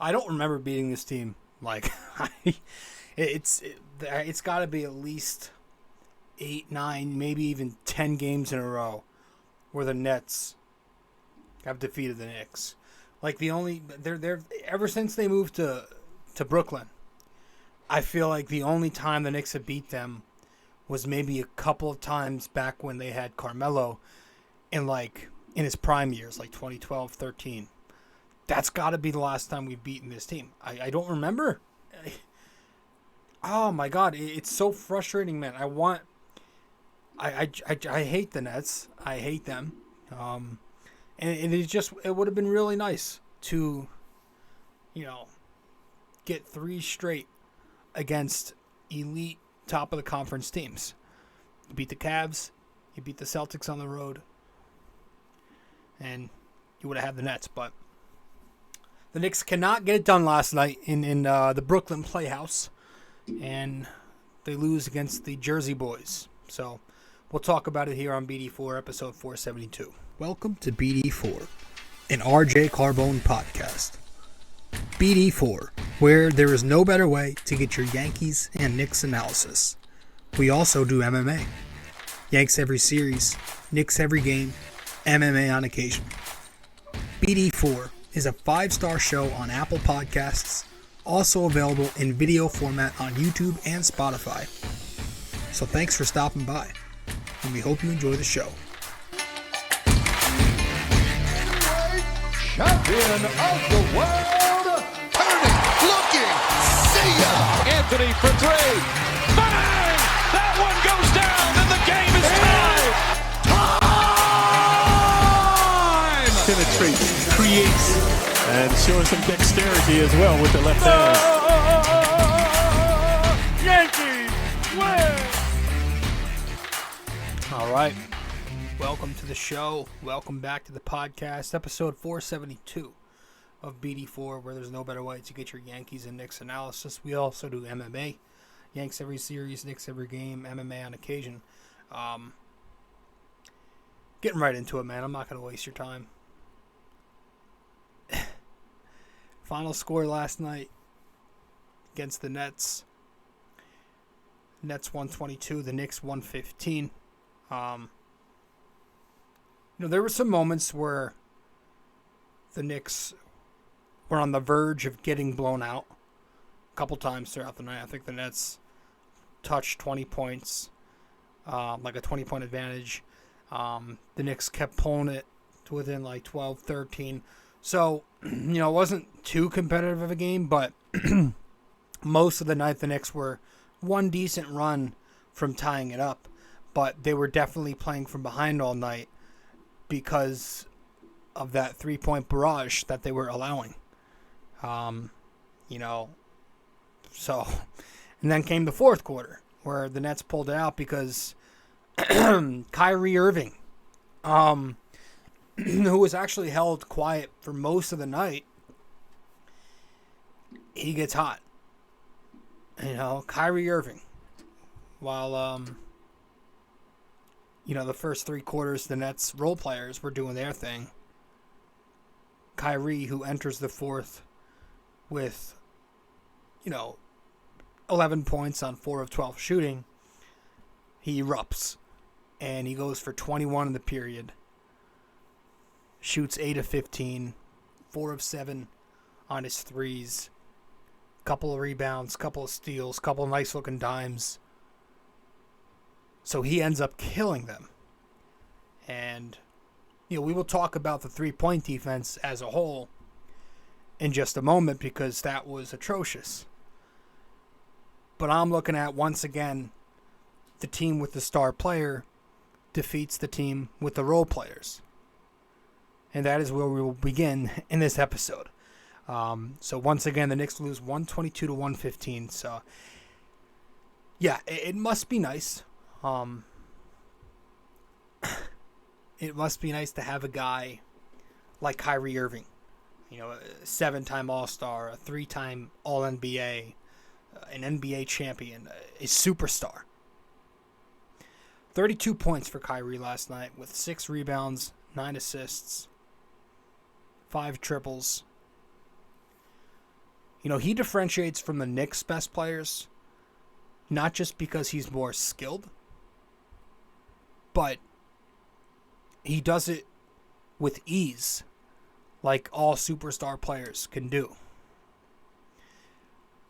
I don't remember beating this team. Like, it's got to be at least 8, 9, maybe even 10 games in a row where the Nets have defeated the Knicks. Like they're ever since they moved to Brooklyn, I feel like the only time the Knicks have beat them was maybe a couple of times back when they had Carmelo in his prime years, like 2012, 13. That's got to be the last time we've beaten this team. I don't remember. Oh my God, it's so frustrating, man. I hate the Nets. I hate them. And it would have been really nice to, get 3 straight against elite top of the conference teams. You beat the Cavs, you beat the Celtics on the road, and you would have had the Nets. But the Knicks cannot get it done last night in the Brooklyn Playhouse, and they lose against the Jersey Boys. So we'll talk about it here on BD4, episode 472. Welcome to BD4, an RJ Carbone podcast. BD4, where there is no better way to get your Yankees and Knicks analysis. We also do MMA. Yanks every series, Knicks every game, MMA on occasion. BD4 is a 5-star show on Apple Podcasts, also available in video format on YouTube and Spotify. So thanks for stopping by, and we hope you enjoy the show. Champion of the world, turning, looking, see ya! Anthony for 3, bang! That one goes down, and the game is tied! Time! Penetrates, creates, and showing some dexterity as well with the left hand. Yankees win! All right. Welcome to the show. Welcome back to the podcast, episode 472 of BD4, where there's no better way to get your Yankees and Knicks analysis. We also do MMA. Yanks every series, Knicks every game, MMA on occasion. Getting right into it, man. I'm not going to waste your time. Final score last night against the Nets. Nets 122, the Knicks 115. There were some moments where the Knicks were on the verge of getting blown out a couple times throughout the night. I think the Nets touched 20 points, like a 20-point advantage. The Knicks kept pulling it to within like 12, 13. So, it wasn't too competitive of a game, but most of the night the Knicks were one decent run from tying it up. But they were definitely playing from behind all night because of that 3-point barrage that they were allowing. So, and then came the fourth quarter where the Nets pulled it out because Kyrie Irving, who was actually held quiet for most of the night, he gets hot. Kyrie Irving, while, the first 3 quarters, the Nets role players were doing their thing. Kyrie, who enters the fourth with, 11 points on 4 of 12 shooting, he erupts. And he goes for 21 in the period. Shoots 8 of 15, 4 of 7 on his threes. Couple of rebounds, couple of steals, couple of nice-looking dimes. So he ends up killing them. And, we will talk about the 3-point defense as a whole in just a moment because that was atrocious. But I'm looking at, once again, the team with the star player defeats the team with the role players. And that is where we will begin in this episode. So once again, the Knicks lose 122 to 115. So, yeah, it must be nice. It must be nice to have a guy like Kyrie Irving, a 7-time All-Star, a 3-time All-NBA, an NBA champion, a superstar. 32 points for Kyrie last night with 6 rebounds, 9 assists, 5 triples. He differentiates from the Knicks' best players, not just because he's more skilled, but he does it with ease, like all superstar players can do.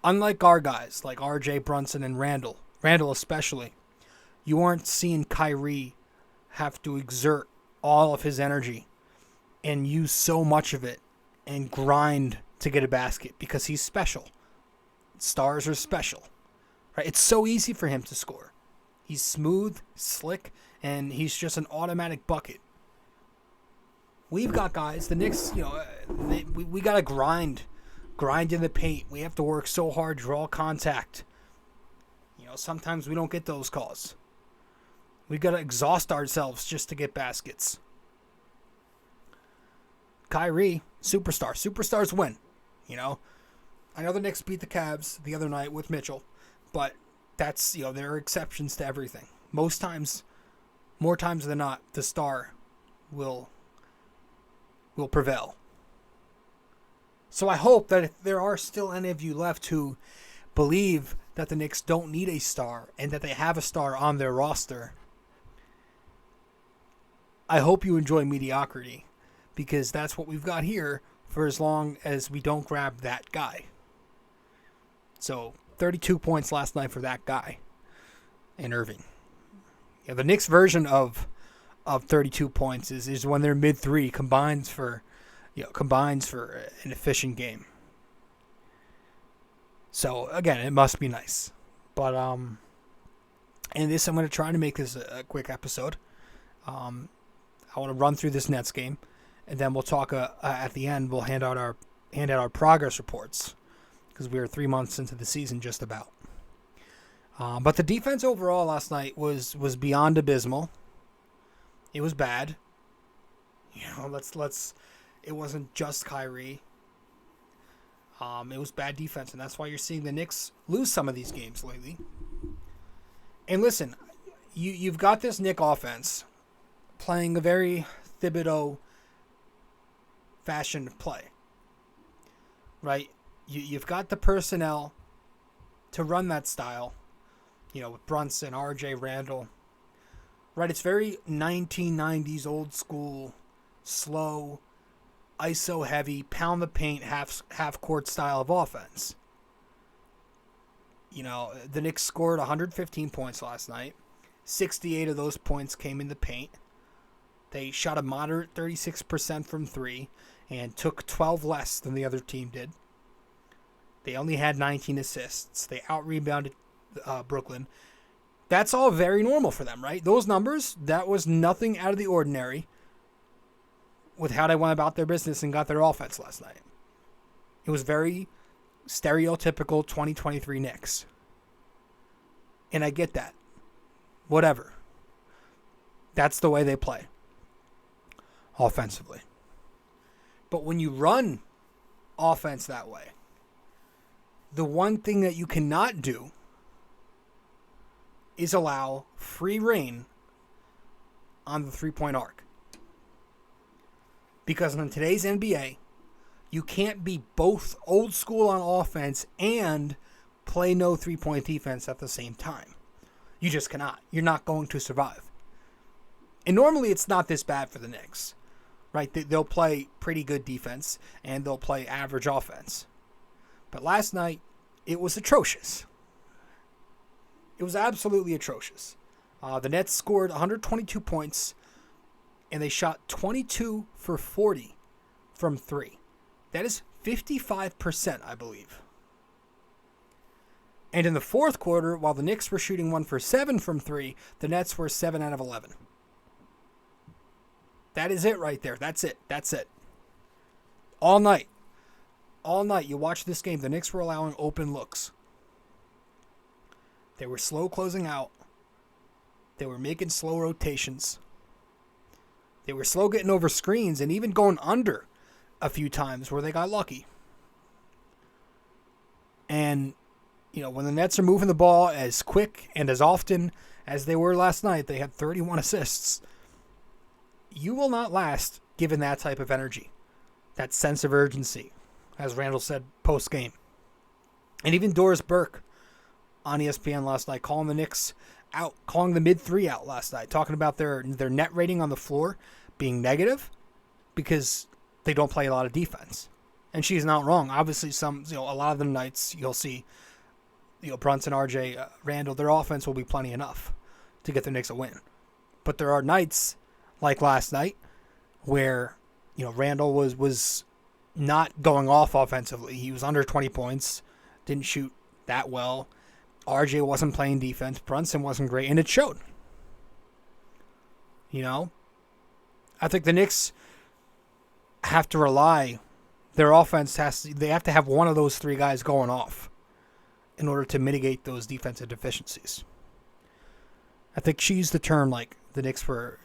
Unlike our guys, like RJ, Brunson, and Randall especially, you aren't seeing Kyrie have to exert all of his energy and use so much of it and grind to get a basket because he's special. Stars are special, right? It's so easy for him to score. He's smooth, slick, and he's just an automatic bucket. We've got guys, the Knicks, we got to grind in the paint. We have to work so hard, draw contact. Sometimes we don't get those calls. We got to exhaust ourselves just to get baskets. Kyrie, superstar. Superstars win. I know the Knicks beat the Cavs the other night with Mitchell, but that's, there are exceptions to everything. More times than not, the star will prevail. So I hope that if there are still any of you left who believe that the Knicks don't need a star and that they have a star on their roster, I hope you enjoy mediocrity, because that's what we've got here for as long as we don't grab that guy. So 32 points last night for that guy in Irving. The Knicks version of 32 points is when their mid-3 combines for an efficient game. So again, it must be nice. But and this, I'm going to try to make this a quick episode. I want to run through this Nets game, and then we'll talk at the end. We'll hand out our progress reports, because we are 3 months into the season just about. But the defense overall last night was beyond abysmal. It was bad. It wasn't just Kyrie. It was bad defense, and that's why you're seeing the Knicks lose some of these games lately. And listen, you've got this Knick offense playing a very Thibodeau fashion play, right? You've got the personnel to run that style, with Brunson, RJ, Randall, right? It's very 1990s old school, slow, ISO heavy, pound the paint, half court style of offense. The Knicks scored 115 points last night. 68 of those points came in the paint. They shot a moderate 36% from 3 and took 12 less than the other team did. They only had 19 assists. They out-rebounded Brooklyn. That's all very normal for them, right? Those numbers, that was nothing out of the ordinary with how they went about their business and got their offense last night. It was very stereotypical 2023 Knicks. And I get that. Whatever. That's the way they play offensively. But when you run offense that way, the one thing that you cannot do is allow free reign on the three-point arc. Because in today's NBA, you can't be both old school on offense and play no three-point defense at the same time. You just cannot. You're not going to survive. And normally it's not this bad for the Knicks, right? They'll play pretty good defense and they'll play average offense. But last night, it was atrocious. It was absolutely atrocious. The Nets scored 122 points, and they shot 22 for 40 from 3. That is 55%, I believe. And in the fourth quarter, while the Knicks were shooting 1 for 7 from 3, the Nets were 7 out of 11. That is it right there. That's it. That's it. All night. All night, you watch this game, the Knicks were allowing open looks. They were slow closing out. They were making slow rotations. They were slow getting over screens and even going under a few times where they got lucky. And, when the Nets are moving the ball as quick and as often as they were last night, they had 31 assists. You will not last given that type of energy, that sense of urgency, as Randall said post-game. And even Doris Burke on ESPN last night calling the Knicks out, calling the mid-3 out last night, talking about their net rating on the floor being negative because they don't play a lot of defense. And she's not wrong. Obviously, a lot of the nights you'll see, Brunson, RJ, Randall, their offense will be plenty enough to get the Knicks a win. But there are nights like last night where, Randall was not going off offensively. He was under 20 points, didn't shoot that well. RJ wasn't playing defense. Brunson wasn't great, and it showed. I think the Knicks have to rely, their offense they have to have one of those three guys going off in order to mitigate those defensive deficiencies. I think she used the term like the Knicks were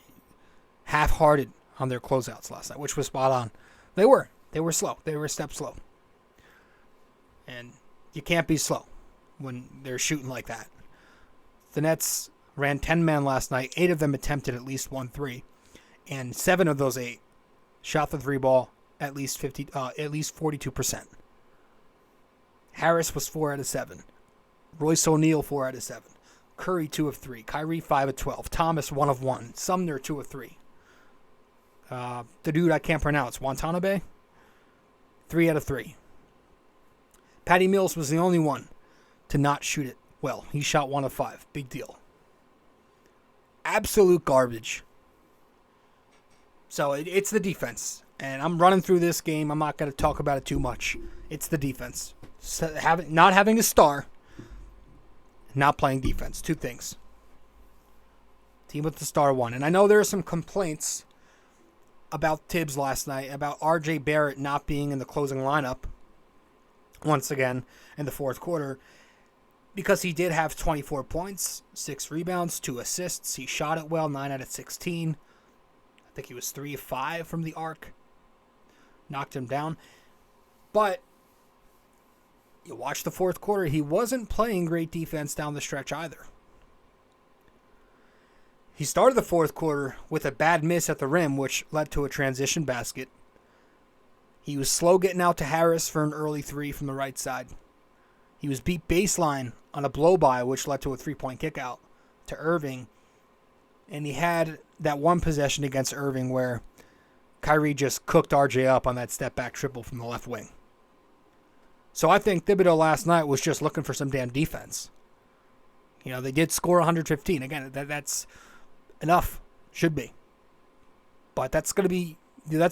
half-hearted on their closeouts last night, which was spot on. They were slow. They were a step slow. And you can't be slow when they're shooting like that. The Nets ran 10-man last night. 8 of them attempted at least 1 3. And 7 of those 8 shot the 3 ball at least 42%. Harris was 4 out of 7. Royce O'Neal 4 out of 7. Curry 2 of 3. Kyrie 5 of 12. Thomas 1 of 1. Sumner 2 of 3. The dude I can't pronounce, Watanabe, 3 out of 3. Patty Mills was the only one to not shoot it well. He shot 1 of 5. Big deal. Absolute garbage. So it's the defense. And I'm running through this game. I'm not going to talk about it too much. It's the defense. Not having a star, not playing defense. 2 things. Team with the star won. And I know there are some complaints about Tibbs last night, about RJ Barrett not being in the closing lineup once again in the fourth quarter, because he did have 24 points, 6 rebounds, 2 assists. He shot it well, 9 out of 16. I think he was 3 of 5 from the arc. Knocked him down. But you watch the fourth quarter, he wasn't playing great defense down the stretch either. He started the fourth quarter with a bad miss at the rim, which led to a transition basket. He was slow getting out to Harris for an early 3 from the right side. He was beat baseline on a blow-by, which led to a 3-point kick out to Irving. And he had that one possession against Irving where Kyrie just cooked RJ up on that step-back triple from the left wing. So I think Thibodeau last night was just looking for some damn defense. They did score 115. Again, that's enough. Should be. But that's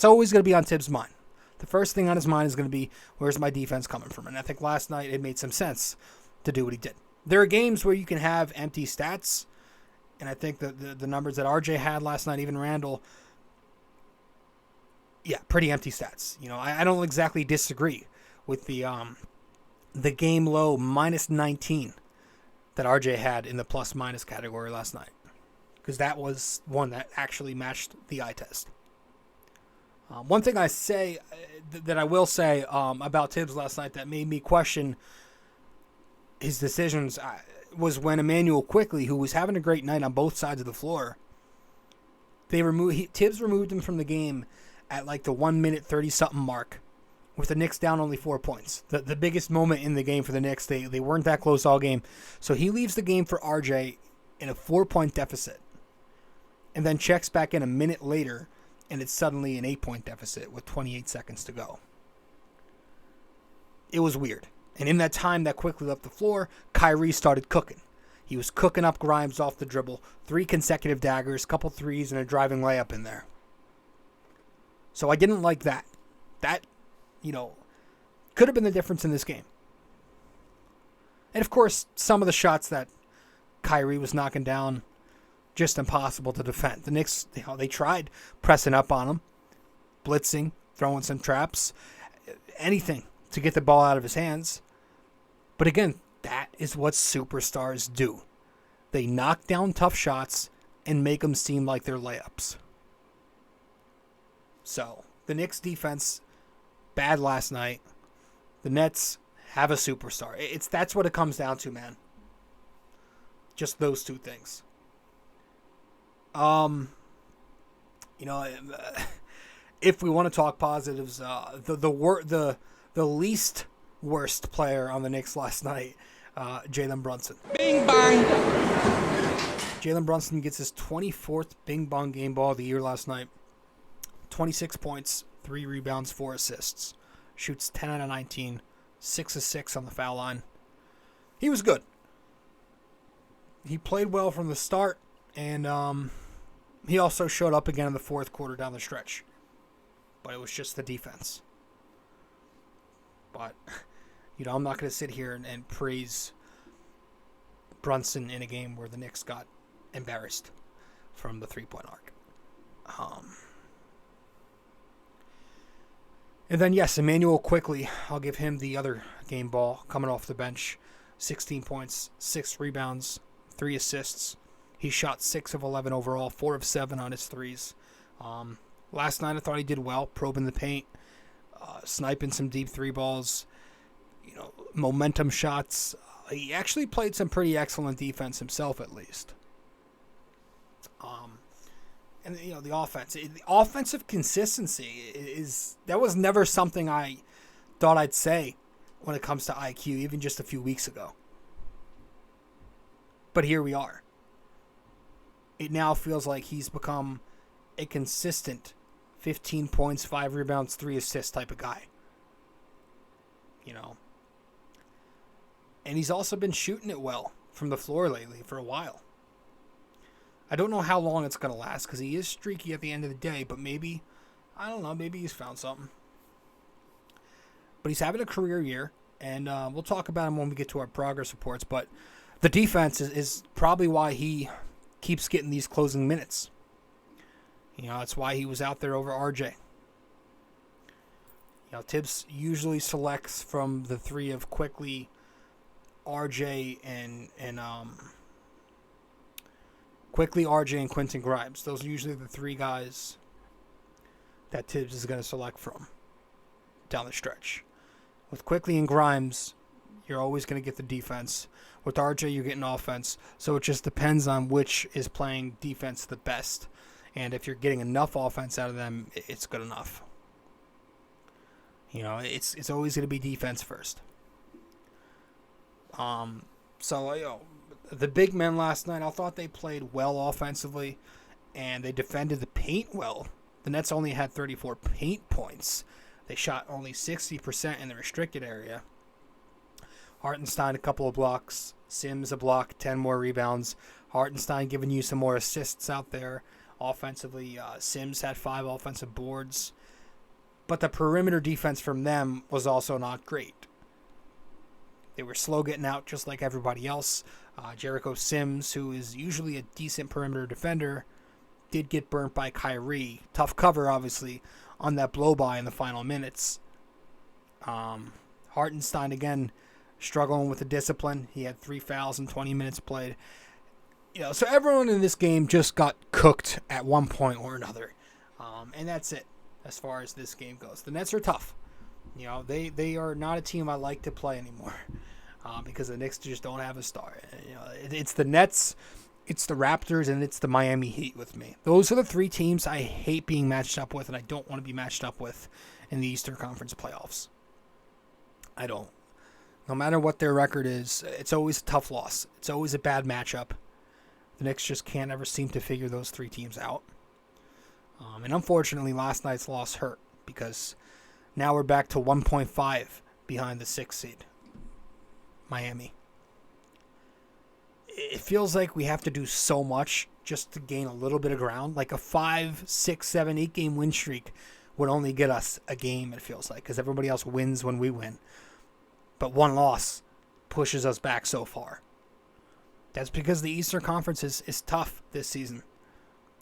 always going to be on Tibbs' mind. The first thing on his mind is going to be, where's my defense coming from? And I think last night it made some sense to do what he did. There are games where you can have empty stats, and I think the numbers that RJ had last night, even Randall, pretty empty stats. I don't exactly disagree with the game low minus 19 that RJ had in the plus-minus category last night, because that was one that actually matched the eye test. One thing I will say about Tibbs last night that made me question his decisions was when Immanuel Quickley, who was having a great night on both sides of the floor, Tibbs removed him from the game at like the 1 minute 30-something mark, with the Knicks down only 4 points. The biggest moment in the game for the Knicks. They weren't that close all game. So he leaves the game for RJ in a 4-point deficit, and then checks back in a minute later, and it's suddenly an 8-point deficit with 28 seconds to go. It was weird. And in that time that Quickley left the floor, Kyrie started cooking. He was cooking up Grimes off the dribble. 3 consecutive daggers, couple threes, and a driving layup in there. So I didn't like that. That, could have been the difference in this game. And of course, some of the shots that Kyrie was knocking down, just impossible to defend. The Knicks, they tried pressing up on him, blitzing, throwing some traps, anything to get the ball out of his hands. But again, that is what superstars do. They knock down tough shots and make them seem like they're layups. So, the Knicks defense, bad last night. The Nets have a superstar. That's what it comes down to, man. Just those 2 things. If we want to talk positives, the least worst player on the Knicks last night, Jalen Brunson. Bing bang. Jalen Brunson gets his 24th Bing Bong game ball of the year last night. 26 points, 3 rebounds, 4 assists. Shoots 10 out of 19, 6 of 6 on the foul line. He was good. He played well from the start, and he also showed up again in the fourth quarter down the stretch. But it was just the defense. But, I'm not going to sit here and praise Brunson in a game where the Knicks got embarrassed from the three-point arc. And then, yes, Immanuel Quickley, I'll give him the other game ball coming off the bench. 16 points, 6 rebounds, 3 assists. He shot 6 of 11 overall, 4 of 7 on his threes. Last night I thought he did well, probing the paint, sniping some deep 3 balls, momentum shots. He actually played some pretty excellent defense himself, at least. And the offense, the offensive consistency that was never something I thought I'd say when it comes to IQ, even just a few weeks ago. But here we are. It now feels like he's become a consistent 15 points, 5 rebounds, 3 assists type of guy. And he's also been shooting it well from the floor lately for a while. I don't know how long it's going to last because he is streaky at the end of the day, but maybe he's found something. But he's having a career year, and we'll talk about him when we get to our progress reports, but the defense is probably why he keeps getting these closing minutes. That's why he was out there over RJ. Tibbs usually selects from the 3 of Quickley, RJ, and Quickley, RJ, and Quentin Grimes. Those are usually the 3 guys that Tibbs is going to select from down the stretch. With Quickley and Grimes, you're always going to get the defense. With RJ, you're getting offense. So it just depends on which is playing defense the best. And if you're getting enough offense out of them, it's good enough. It's always going to be defense first. The big men last night, I thought they played well offensively, and they defended the paint well. The Nets only had 34 paint points. They shot only 60% in the restricted area. Hartenstein, a couple of blocks. Sims, a block, 10 more rebounds. Hartenstein giving you some more assists out there. Offensively, Sims had 5 offensive boards. But the perimeter defense from them was also not great. They were slow getting out just like everybody else. Jericho Sims, who is usually a decent perimeter defender, did get burnt by Kyrie. Tough cover, obviously, on that blow-by in the final minutes. Hartenstein, again, struggling with the discipline. He had 3 fouls in 20 minutes played. So everyone in this game just got cooked at one point or another. And that's it as far as this game goes. The Nets are tough. They are not a team I like to play anymore because the Knicks just don't have a star. It's the Nets, it's the Raptors, and it's the Miami Heat with me. Those are the 3 teams I hate being matched up with, and I don't want to be matched up with in the Eastern Conference playoffs. I don't. No matter what their record is, it's always a tough loss. It's always a bad matchup. The Knicks just can't ever seem to figure those 3 teams out. And unfortunately, last night's loss hurt because now we're back to 1.5 behind the 6th seed, Miami. It feels like we have to do so much just to gain a little bit of ground. Like a 5, 6, 7, 8 game win streak would only get us a game, it feels like, because everybody else wins when we win. But one loss pushes us back so far. That's because the Eastern Conference is tough this season.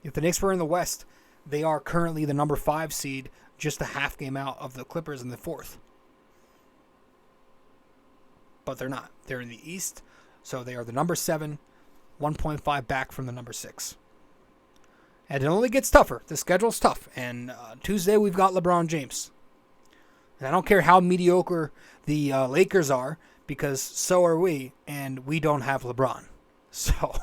If the Knicks were in the West, they are currently the number 5 seed, just a half game out of the Clippers in the 4th. But they're not. They're in the East, so they are the number 7, 1.5 back from the number 6. And it only gets tougher. The schedule's tough. And Tuesday we've got LeBron James. And I don't care how mediocre the Lakers are, because so are we, and we don't have LeBron. So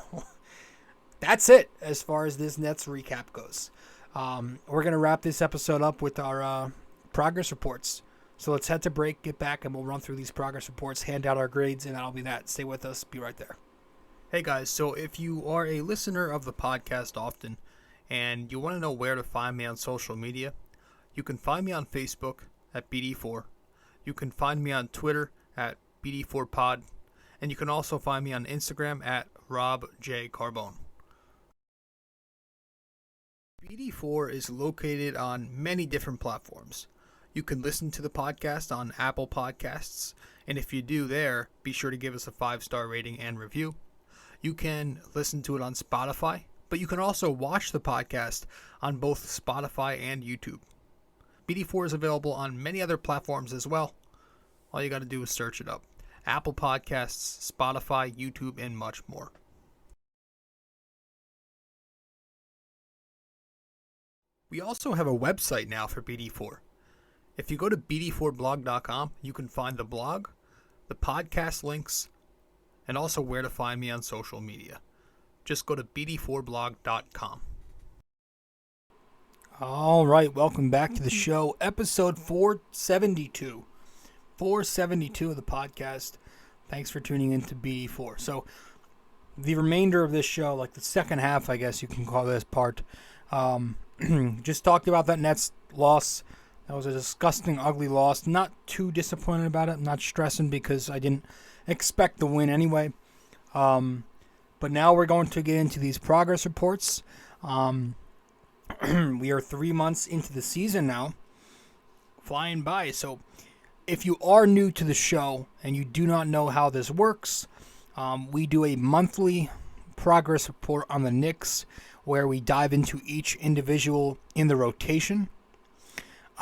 that's it as far as this Nets recap goes. We're going to wrap this episode up with our progress reports. So let's head to break, get back, and we'll run through these progress reports, hand out our grades, and that'll be that. Stay with us. Be right there. Hey guys, so if you are a listener of the podcast often and you want to know where to find me on social media, you can find me on Facebook at BD4. You can find me on Twitter at BD4Pod. And you can also find me on Instagram at RobJCarbone. BD4 is located on many different platforms. You can listen to the podcast on Apple Podcasts, and if you do there, be sure to give us a 5-star rating and review. You can listen to it on Spotify, but you can also watch the podcast on both Spotify and YouTube. BD4 is available on many other platforms as well. All you got to do is search it up. Apple Podcasts, Spotify, YouTube, and much more. We also have a website now for BD4. If you go to BD4blog.com, you can find the blog, the podcast links, and also where to find me on social media. Just go to BD4blog.com. All right, welcome back to the show, episode 472. 472 of the podcast. Thanks for tuning in to BD4. So, the remainder of this show, like the second half, I guess you can call this part, just talked about that Nets loss. That was a disgusting, ugly loss. Not too disappointed about it. Not stressing because I didn't expect the win anyway. But now we're going to get into these progress reports. We are 3 months into the season now. Flying by. So, if you are new to the show and you do not know how this works, we do a monthly progress report on the Knicks where we dive into each individual in the rotation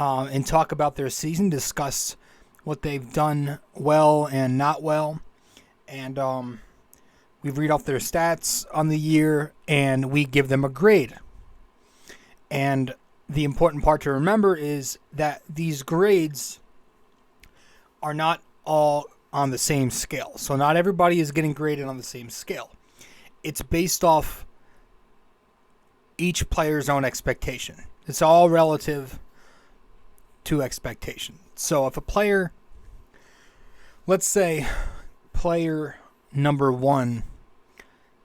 and talk about their season, discuss what they've done well and not well, and we read off their stats on the year and we give them a grade. And the important part to remember is that these grades are not all on the same scale. So not everybody is getting graded on the same scale. It's based off each player's own expectation. It's all relative to expectation. So if a player, let's say player number 1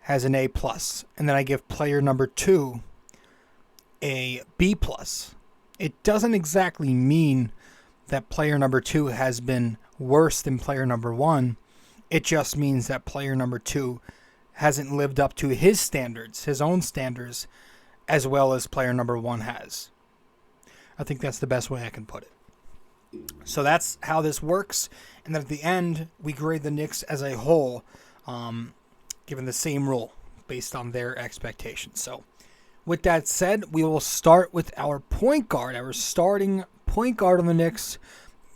has an A+, and then I give player number 2 a B+, it doesn't exactly mean that player number 2 has been worse than player number 1. It just means that player number 2 hasn't lived up to his standards, his own standards, as well as player number 1 has. I think that's the best way I can put it. So that's how this works. And then at the end, we grade the Knicks as a whole, given the same rule based on their expectations. So with that said, we will start with our point guard, our starting point guard on the Knicks,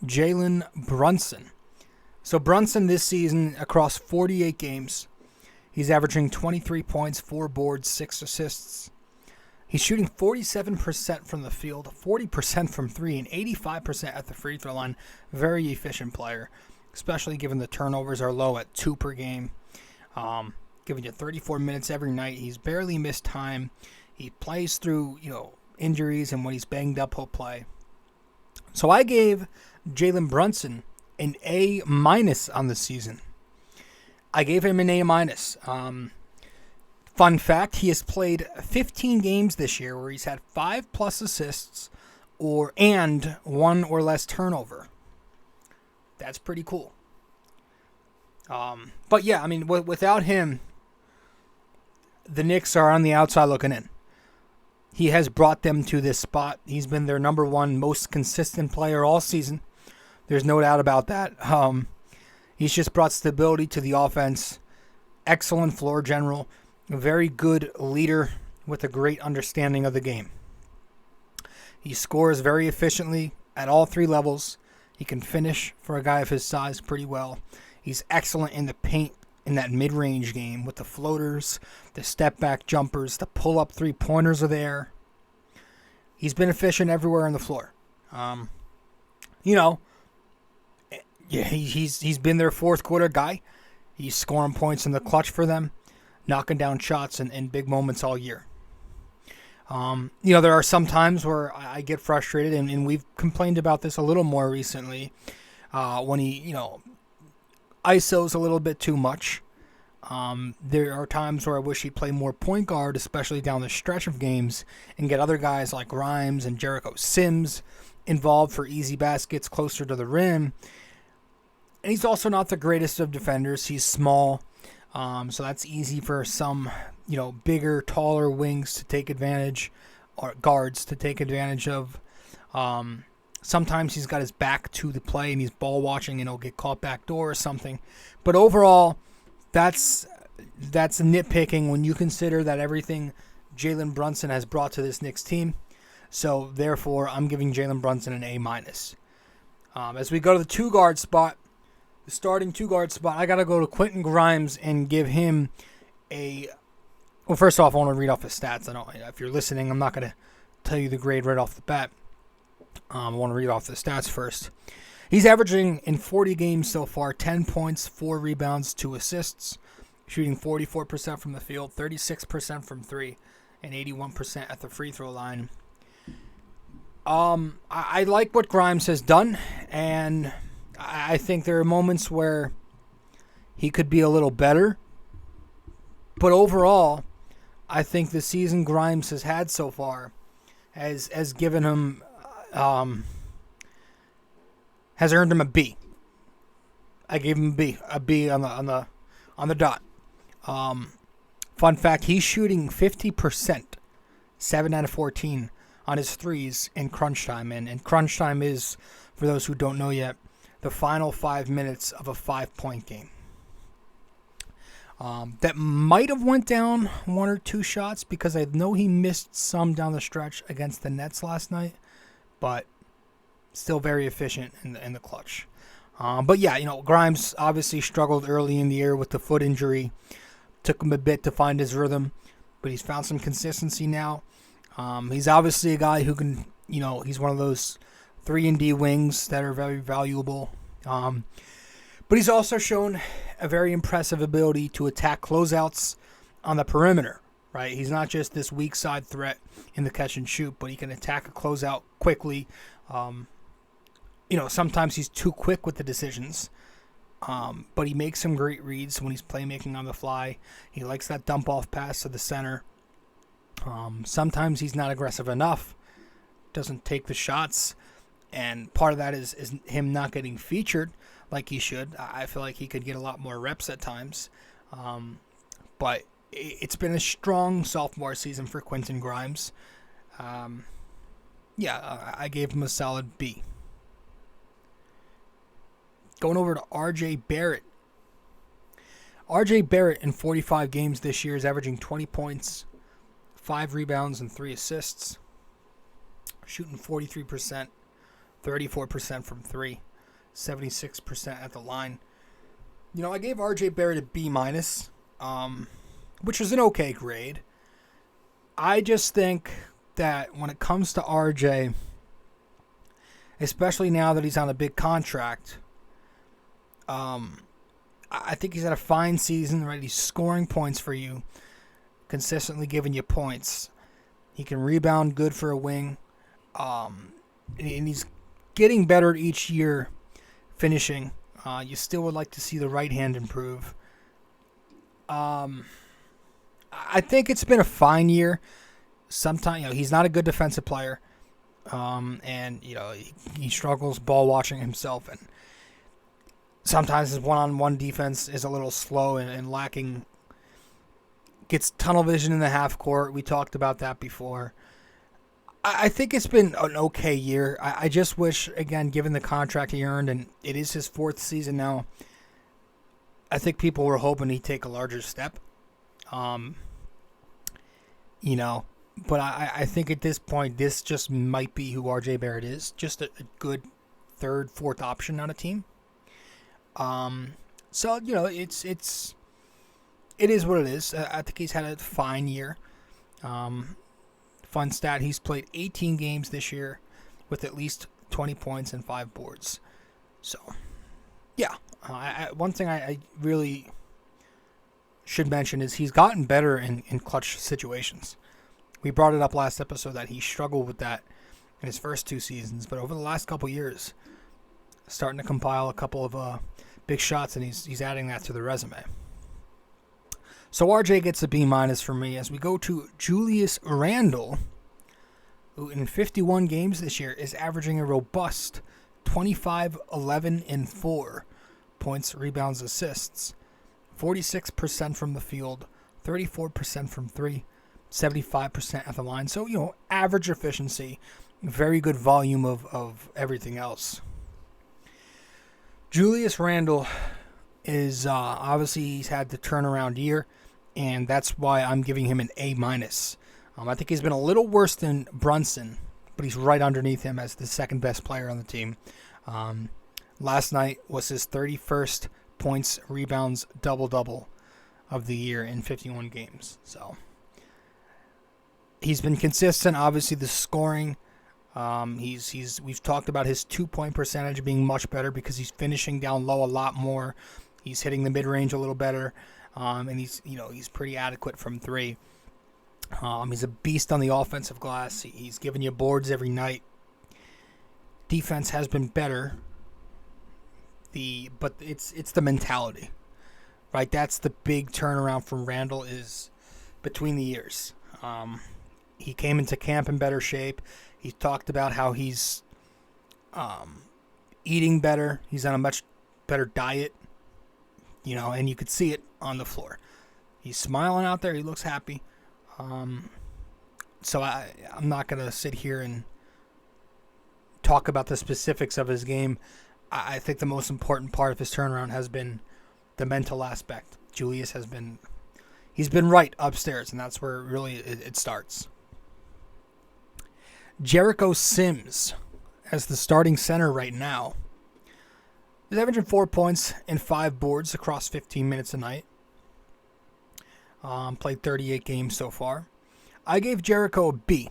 Jalen Brunson. So Brunson this season, across 48 games, he's averaging 23 points, 4 boards, 6 assists. He's shooting 47% from the field, 40% from 3, and 85% at the free throw line. Very efficient player, especially given the turnovers are low at 2 per game. Giving you 34 minutes every night. He's barely missed time. He plays through, injuries, and when he's banged up, he'll play. So I gave Jalen Brunson an A- on the season. I gave him an A-. Fun fact, he has played 15 games this year where he's had 5+ assists and 1 or less turnover. That's pretty cool. But yeah, I mean, without him, the Knicks are on the outside looking in. He has brought them to this spot. He's been their number 1 most consistent player all season. There's no doubt about that. He's just brought stability to the offense. Excellent floor general. A very good leader with a great understanding of the game. He scores very efficiently at all 3 levels. He can finish for a guy of his size pretty well. He's excellent in the paint in that mid-range game with the floaters, the step-back jumpers, the pull-up 3-pointers are there. He's been efficient everywhere on the floor. He's been their fourth quarter guy. He's scoring points in the clutch for them, knocking down shots in big moments all year. There are some times where I get frustrated, and we've complained about this a little more recently when he, ISOs a little bit too much. There are times where I wish he'd play more point guard, especially down the stretch of games, and get other guys like Grimes and Jericho Sims involved for easy baskets closer to the rim. And he's also not the greatest of defenders. He's small, so that's easy for some, bigger, taller wings to take advantage, or guards to take advantage of. Sometimes he's got his back to the play and he's ball watching and he'll get caught backdoor or something. But overall, that's nitpicking when you consider that everything Jalen Brunson has brought to this Knicks team. So therefore, I'm giving Jalen Brunson an A-. As we go to the two-guard spot, the starting two-guard spot, I got to go to Quentin Grimes and give him a... Well, first off, I want to read off his stats. If you're listening, I'm not going to tell you the grade right off the bat. I want to read off the stats first. He's averaging in 40 games so far 10 points, 4 rebounds, 2 assists, shooting 44% from the field, 36% from 3, and 81% at the free throw line. I like what Grimes has done, and I think there are moments where he could be a little better. But overall, I think the season Grimes has had so far has given him... has earned him a B. I gave him a B on the dot. Fun fact: he's shooting 50%, 7 out of 14 on his threes in crunch time, and crunch time is, for those who don't know yet, the final 5 minutes of a 5-point game. That might have went down 1 or 2 shots because I know he missed some down the stretch against the Nets last night, but still very efficient in the clutch. But yeah, Grimes obviously struggled early in the year with the foot injury. Took him a bit to find his rhythm, but he's found some consistency now. He's obviously a guy who can, he's one of those 3-and-D wings that are very valuable. But he's also shown a very impressive ability to attack closeouts on the perimeter, right? He's not just this weak side threat in the catch and shoot, but he can attack a closeout quickly. Sometimes he's too quick with the decisions, but he makes some great reads when he's playmaking on the fly. He likes that dump-off pass to the center. Sometimes he's not aggressive enough, doesn't take the shots, and part of that is him not getting featured like he should. I feel like he could get a lot more reps at times, but it's been a strong sophomore season for Quentin Grimes. I gave him a solid B. Going over to R.J. Barrett. R.J. Barrett in 45 games this year is averaging 20 points, 5 rebounds, and 3 assists. Shooting 43%, 34% from 3, 76% at the line. I gave R.J. Barrett a B-, which is an okay grade. I just think that when it comes to R.J., especially now that he's on a big contract, I think he's had a fine season, right? He's scoring points for you, consistently giving you points. He can rebound good for a wing, and he's getting better each year finishing. You still would like to see the right hand improve. I think it's been a fine year. Sometimes, he's not a good defensive player, and he struggles ball watching himself, and sometimes his one-on-one defense is a little slow and lacking. Gets tunnel vision in the half court. We talked about that before. I think it's been an okay year. I just wish, again, given the contract he earned, and it is his 4th season now, I think people were hoping he'd take a larger step. But I think at this point, this just might be who R.J. Barrett is. Just a good 3rd, 4th option on a team. So it is what it is. I think he's had a fine year. Fun stat, he's played 18 games this year with at least 20 points and 5 boards. So, yeah. One thing I really should mention is he's gotten better in clutch situations. We brought it up last episode that he struggled with that in his first 2 seasons, but over the last couple years, starting to compile a couple of big shots, and he's adding that to the resume. So RJ gets a B- for me as we go to Julius Randle, who in 51 games this year is averaging a robust 25, 11, and 4 points, rebounds, assists, 46% from the field, 34% from 3, 75% at the line. So, average efficiency, very good volume of everything else. Julius Randle is obviously he's had the turnaround year, and that's why I'm giving him an A-. I think he's been a little worse than Brunson, but he's right underneath him as the second best player on the team. Last night was his 31st points, rebounds, double-double of the year in 51 games. So he's been consistent. Obviously, the scoring. We've talked about his 2-point percentage being much better because he's finishing down low a lot more. He's hitting the mid-range a little better, and he's pretty adequate from 3. He's a beast on the offensive glass. He's giving you boards every night. Defense has been better. But it's the mentality, right? That's the big turnaround from Randle is between the years. He came into camp in better shape. He talked about how he's eating better. He's on a much better diet, and you could see it on the floor. He's smiling out there. He looks happy. So I'm not going to sit here and talk about the specifics of his game. I think the most important part of his turnaround has been the mental aspect. Julius he's been right upstairs, and that's where really it starts. Jericho Sims as the starting center right now. He's averaging 4 points and 5 boards across 15 minutes a night. Played 38 games so far. I gave Jericho a B.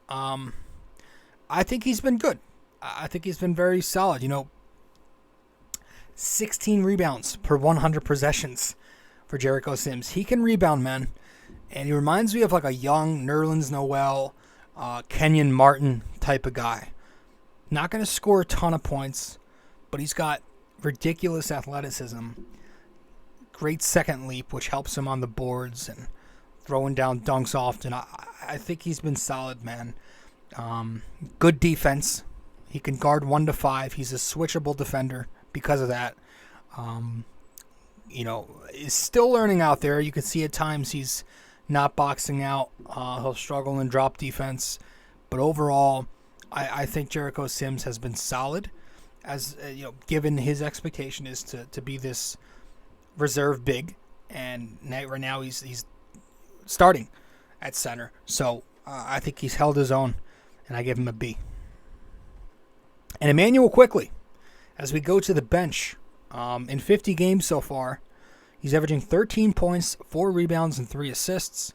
I think he's been good. I think he's been very solid. 16 rebounds per 100 possessions for Jericho Sims. He can rebound, man. And he reminds me of like a young Nerlens Noel, Kenyon Martin type of guy. Not going to score a ton of points, but he's got ridiculous athleticism. Great second leap, which helps him on the boards and throwing down dunks often. I think he's been solid, man. Good defense. He can guard 1 to 5. He's a switchable defender because of that. Is still learning out there. You can see at times he's not boxing out. He'll struggle in drop defense. But overall, I think Jericho Sims has been solid, as given his expectation is to be this reserve big, and right now he's starting at center. So I think he's held his own, and I give him a B. And Immanuel Quickley, as we go to the bench, in 50 games so far, he's averaging 13 points, 4 rebounds, and 3 assists,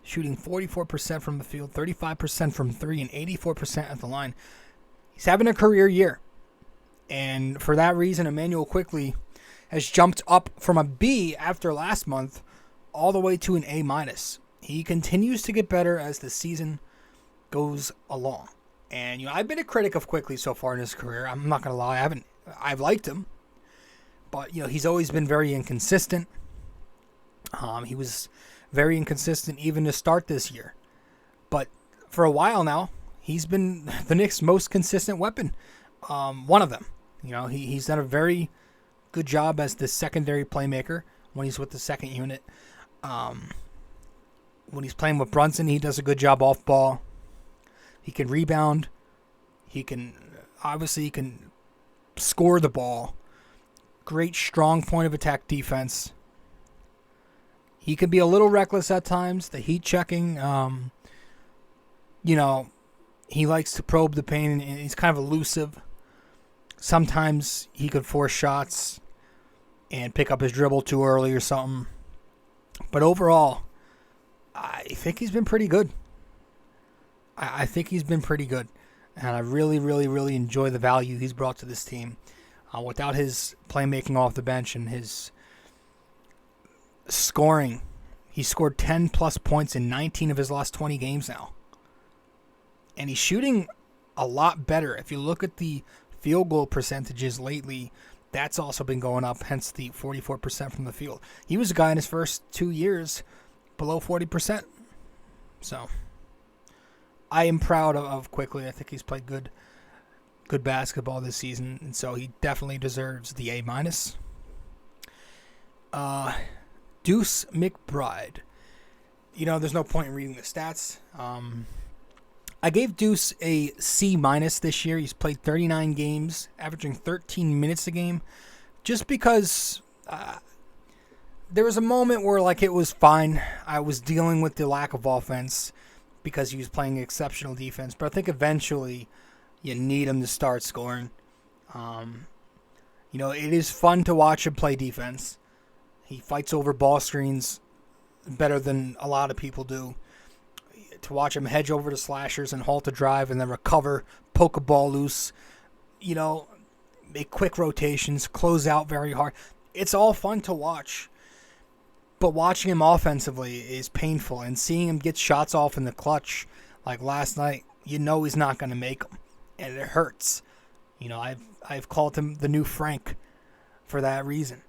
shooting 44% from the field, 35% from 3, and 84% at the line. He's having a career year. And for that reason, Immanuel Quickley has jumped up from a B after last month all the way to an A-. He continues to get better as the season goes along. And, I've been a critic of Quickley so far in his career. I'm not going to lie. I've liked him. But, he's always been very inconsistent. He was very inconsistent even to start this year. But for a while now, he's been the Knicks' most consistent weapon. One of them. He's done a very good job as the secondary playmaker when he's with the second unit. When he's playing with Brunson, he does a good job off ball. He can rebound. He can score the ball. Great strong point of attack defense. He can be a little reckless at times. The heat checking, he likes to probe the paint, and he's kind of elusive. Sometimes he could force shots and pick up his dribble too early or something. But overall, I think he's been pretty good. I think he's been pretty good. And I really, really, really enjoy the value he's brought to this team. Without his playmaking off the bench and his scoring, He scored 10-plus points in 19 of his last 20 games now. And he's shooting a lot better. If you look at the field goal percentages lately, that's also been going up, hence the 44% from the field. He was a guy in his first 2 years below 40%. So I am proud of Quickley. I think he's played good basketball this season, and so he definitely deserves the A-. Deuce McBride. There's no point in reading the stats. I gave Deuce a C- this year. He's played 39 games, averaging 13 minutes a game, just because there was a moment where it was fine. I was dealing with the lack of offense because he was playing exceptional defense, but I think eventually you need him to start scoring. It is fun to watch him play defense. He fights over ball screens better than a lot of people do. To watch him hedge over the slashers and halt a drive and then recover, poke a ball loose, make quick rotations, close out very hard. It's all fun to watch. But watching him offensively is painful, and seeing him get shots off in the clutch, like last night, he's not going to make them, and it hurts. I've called him the new Frank for that reason.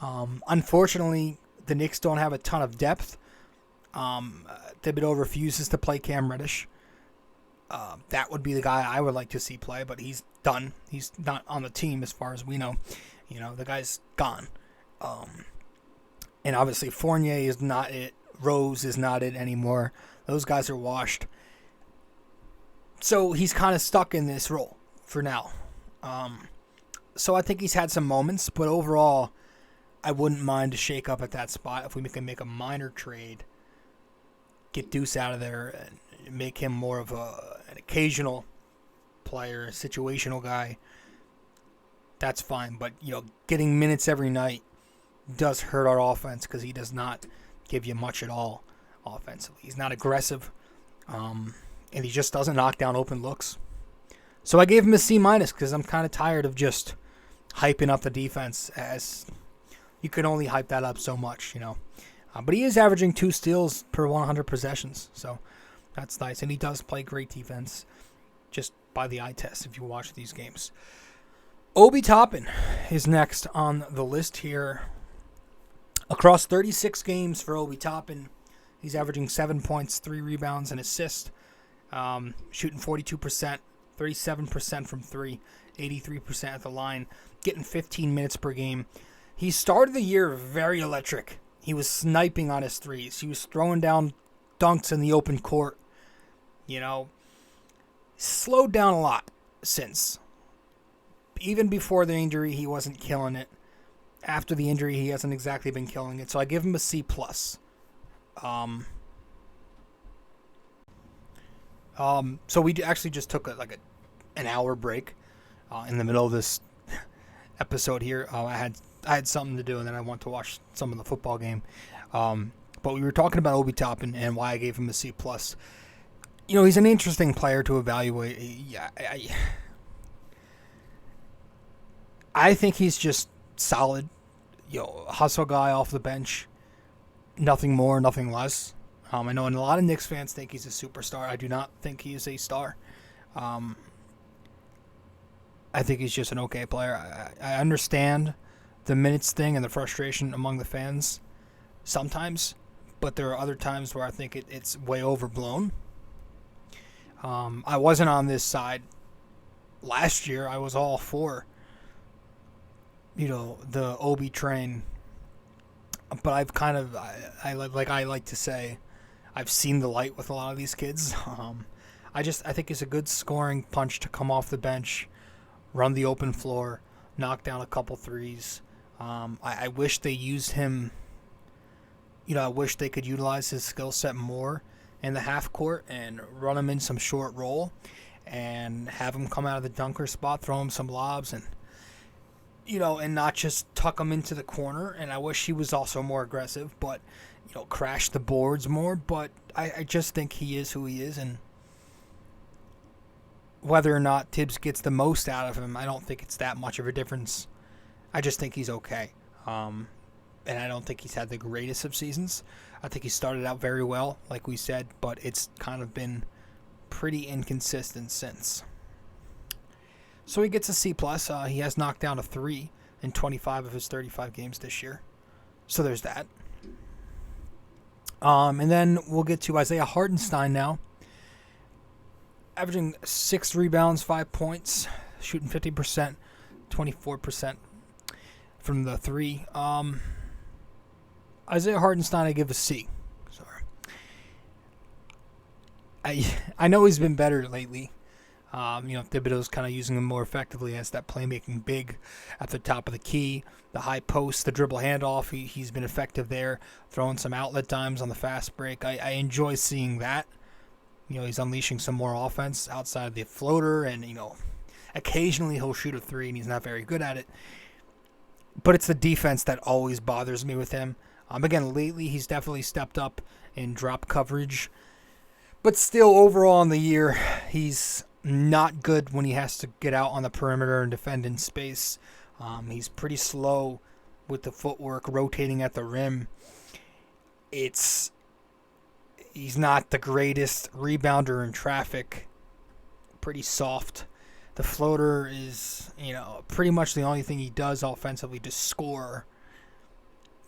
Unfortunately, the Knicks don't have a ton of depth. Thibodeau refuses to play Cam Reddish. That would be the guy I would like to see play, but he's done. He's not on the team as far as we know. The guy's gone. And obviously Fournier is not it. Rose is not it anymore. Those guys are washed. So he's kind of stuck in this role for now. So I think he's had some moments, but overall, I wouldn't mind to shake up at that spot if we can make a minor trade, get Deuce out of there, and make him more of an occasional player, a situational guy. That's fine, but getting minutes every night does hurt our offense because he does not give you much at all offensively. He's not aggressive, and he just doesn't knock down open looks. So I gave him a C- because I'm kind of tired of just hyping up the defense, as you can only hype that up so much, But he is averaging 2 steals per 100 possessions, so that's nice. And he does play great defense, just by the eye test if you watch these games. Obi Toppin is next on the list here. Across 36 games for Obi Toppin, he's averaging 7 points, 3 rebounds, and assists, shooting 42%, 37% from 3, 83% at the line, getting 15 minutes per game. He started the year very electric. He was sniping on his threes. He was throwing down dunks in the open court. Slowed down a lot since. Even before the injury, he wasn't killing it. After the injury, he hasn't exactly been killing it. So I give him a C+. So we actually just took an hour break in the middle of this episode here. I had something to do, and then I went to watch some of the football game. But we were talking about Obi Toppin and why I gave him a C+. He's an interesting player to evaluate. I think he's just solid. Hustle guy off the bench. Nothing more, nothing less. I know, and a lot of Knicks fans think he's a superstar. I do not think he is a star. I think he's just an okay player. I understand the minutes thing and the frustration among the fans sometimes, but there are other times where I think it's way overblown. I wasn't on this side last year. I was all for the Obi train, but I've kind of I like to say I've seen the light with a lot of these kids. I think it's a good scoring punch to come off the bench, run the open floor, knock down a couple threes. I wish they used him. I wish they could utilize his skill set more in the half court and run him in some short roll and have him come out of the dunker spot, throw him some lobs, and and not just tuck him into the corner. And I wish he was also more aggressive, but crash the boards more. But I just think he is who he is, and whether or not Tibbs gets the most out of him, I don't think it's that much of a difference. I just think he's okay. and I don't think he's had the greatest of seasons. I think he started out very well, like we said, but it's kind of been pretty inconsistent since. So he gets a C+. He has knocked down a 3 in 25 of his 35 games this year. So there's that. And then we'll get to Isaiah Hartenstein now. Averaging 6 rebounds, 5 points, shooting 50%, 24% from the 3. Isaiah Hartenstein, I give a C. Sorry. I know he's been better lately. Thibodeau's kind of using him more effectively as that playmaking big at the top of the key, the high post, the dribble handoff. He's been effective there, throwing some outlet dimes on the fast break. I enjoy seeing that. He's unleashing some more offense outside of the floater, and, occasionally he'll shoot a 3, and he's not very good at it. But it's the defense that always bothers me with him. Again, lately he's definitely stepped up in drop coverage. But still, overall in the year, he's not good when he has to get out on the perimeter and defend in space. He's pretty slow with the footwork, rotating at the rim. He's not the greatest rebounder in traffic. Pretty soft. The floater is, pretty much the only thing he does offensively to score.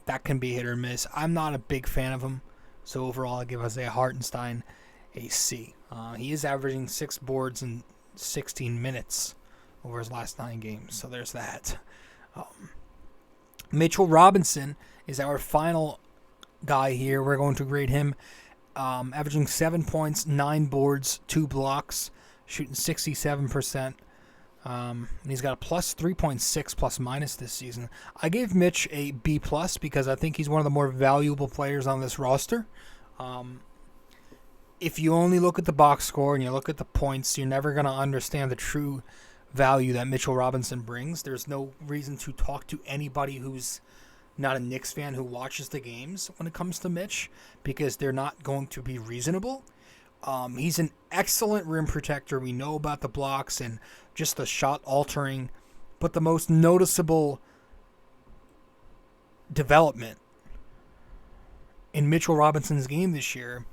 That can be hit or miss. I'm not a big fan of him. So overall, I give Isaiah Hartenstein a C. He is averaging 6 boards in 16 minutes over his last 9 games. So there's that. Mitchell Robinson is our final guy here. We're going to grade him. Averaging 7 points, 9 boards, 2 blocks, shooting 67%. And he's got a plus 3.6 plus minus this season. I gave Mitch a B plus because I think he's one of the more valuable players on this roster. If you only look at the box score and you look at the points, you're never going to understand the true value that Mitchell Robinson brings. There's no reason to talk to anybody who's not a Knicks fan who watches the games when it comes to Mitch, because they're not going to be reasonable. He's an excellent rim protector. We know about the blocks and just the shot altering, but the most noticeable development in Mitchell Robinson's game this year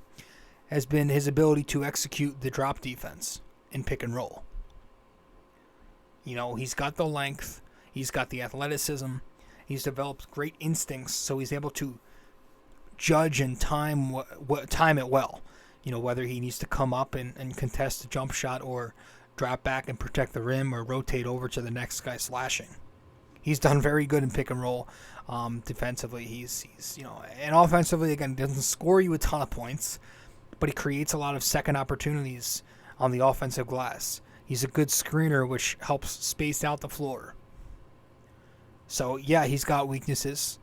has been his ability to execute the drop defense in pick and roll. He's got the length, he's got the athleticism, he's developed great instincts, so he's able to judge and time it well. Whether he needs to come up and contest a jump shot or drop back and protect the rim or rotate over to the next guy slashing. He's done very good in pick and roll defensively. He's and offensively, again, doesn't score you a ton of points, but he creates a lot of second opportunities on the offensive glass. He's a good screener, which helps space out the floor. So, yeah, he's got weaknesses.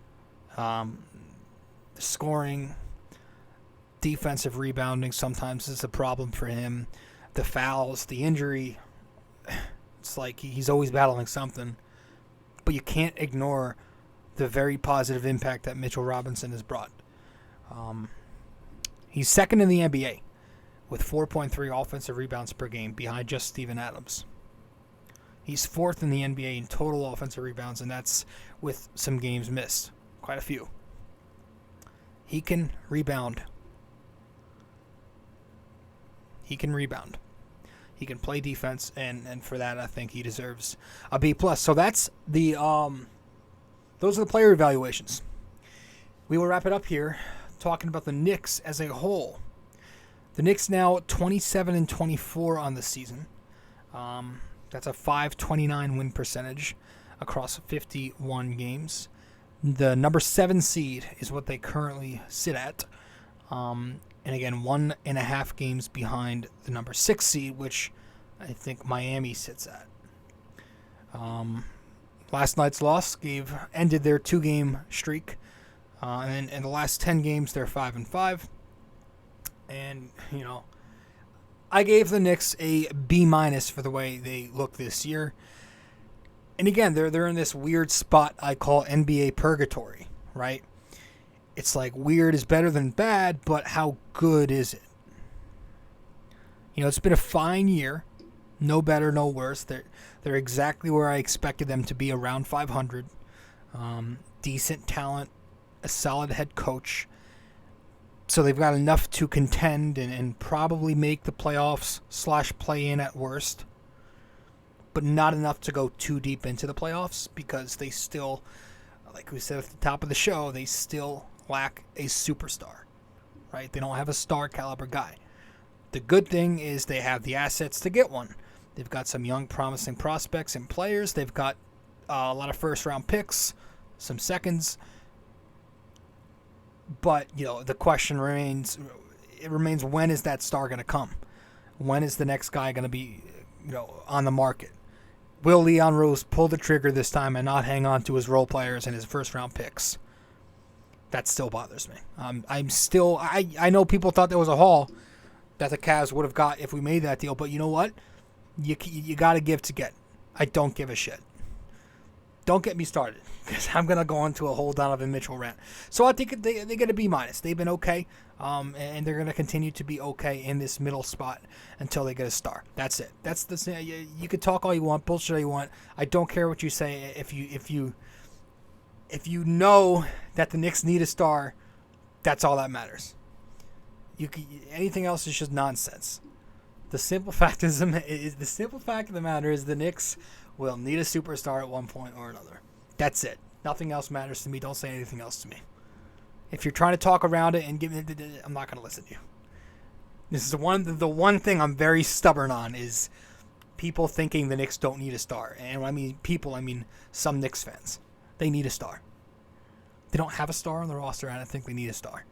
Scoring, defensive rebounding sometimes is a problem for him. The fouls, the injury, it's like he's always battling something. But you can't ignore the very positive impact that Mitchell Robinson has brought. He's second in the NBA with 4.3 offensive rebounds per game behind just Steven Adams. He's fourth in the NBA in total offensive rebounds, and that's with some games missed. Quite a few. He can rebound. He can play defense, and for that, I think he deserves a B+. So that's the those are the player evaluations. We will wrap it up here talking about the Knicks as a whole. The Knicks now 27-24 on the season. That's a .529 win percentage across 51 games. The number 7 seed is what they currently sit at. And again, 1.5 games behind the number 6 seed, which I think Miami sits at. Last night's loss ended their 2-game streak. And in the last 10 games, they're 5-5. And, I gave the Knicks a B- for the way they look this year. And again, they're in this weird spot I call NBA purgatory, right? It's like weird is better than bad, but how good is it? It's been a fine year. No better, no worse. They're exactly where I expected them to be, around 500. Decent talent a solid head coach. So they've got enough to contend and probably make the playoffs / play in at worst. But not enough to go too deep into the playoffs because they still, like we said at the top of the show, they still lack a superstar. Right? They don't have a star caliber guy. The good thing is they have the assets to get one. They've got some young promising prospects and players. They've got a lot of first round picks, some seconds. But, the question remains, when is that star going to come? When is the next guy going to be, on the market? Will Leon Rose pull the trigger this time and not hang on to his role players and his first round picks? That still bothers me. I know people thought there was a haul that the Cavs would have got if we made that deal, but you know what? You got to give to get. I don't give a shit. Don't get me started, because I'm going to go into a whole Donovan Mitchell rant. So I think they get a B-. They've been okay, and they're going to continue to be okay in this middle spot until they get a star. That's it. That's the. You can talk all you want, bullshit all you want. I don't care what you say. If you know that the Knicks need a star, that's all that matters. Anything else is just nonsense. The simple fact of the matter is the Knicks will need a superstar at one point or another. That's it. Nothing else matters to me. Don't say anything else to me. If you're trying to talk around it and give me, I'm not going to listen to you. This is the one thing I'm very stubborn on is people thinking the Knicks don't need a star. And when I mean people, I mean some Knicks fans. They need a star. They don't have a star on the roster, and I think they need a star.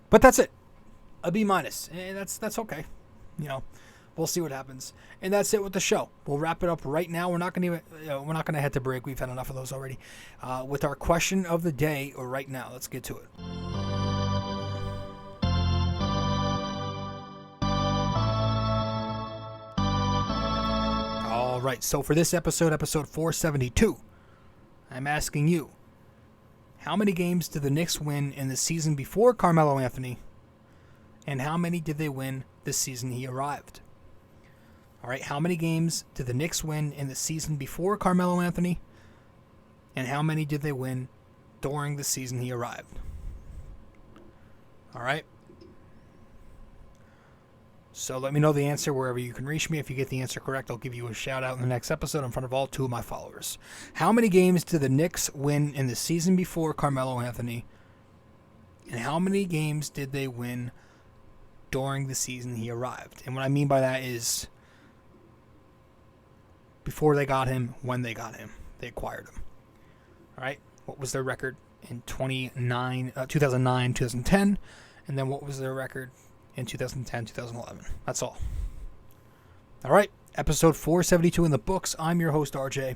But that's it. A B-. And that's okay. We'll see what happens. And that's it with the show. We'll wrap it up right now. We're not going to head to break. We've had enough of those already. With our question of the day right now. Let's get to it. All right. So for this episode 472, I'm asking you, how many games did the Knicks win in the season before Carmelo Anthony? And how many did they win the season he arrived? All right, how many games did the Knicks win in the season before Carmelo Anthony? And how many did they win during the season he arrived? All right. So let me know the answer wherever you can reach me. If you get the answer correct, I'll give you a shout out in the next episode in front of all 2 of my followers. How many games did the Knicks win in the season before Carmelo Anthony? And how many games did they win during the season he arrived? And what I mean by that is before they got him, when they got him, they acquired him. All right. What was their record in 2009, 2010? And then what was their record in 2010, 2011? That's all. All right. Episode 472 in the books. I'm your host, RJ.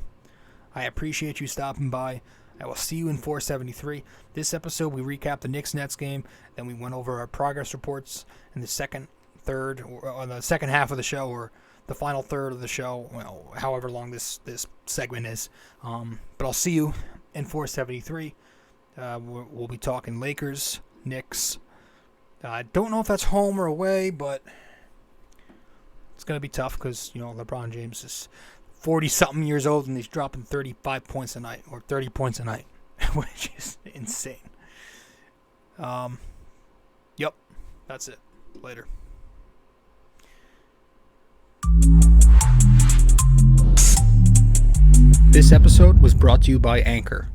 I appreciate you stopping by. I will see you in 473. This episode, we recapped the Knicks-Nets game. Then we went over our progress reports in the second, third, or the second half of the show, or the final third of the show, well, however long this segment is. But I'll see you in 473. We'll be talking Lakers, Knicks. I don't know if that's home or away, but it's going to be tough because, LeBron James is 40-something years old and he's dropping 35 points a night, or 30 points a night, which is insane. Yep, that's it. Later. This episode was brought to you by Anchor.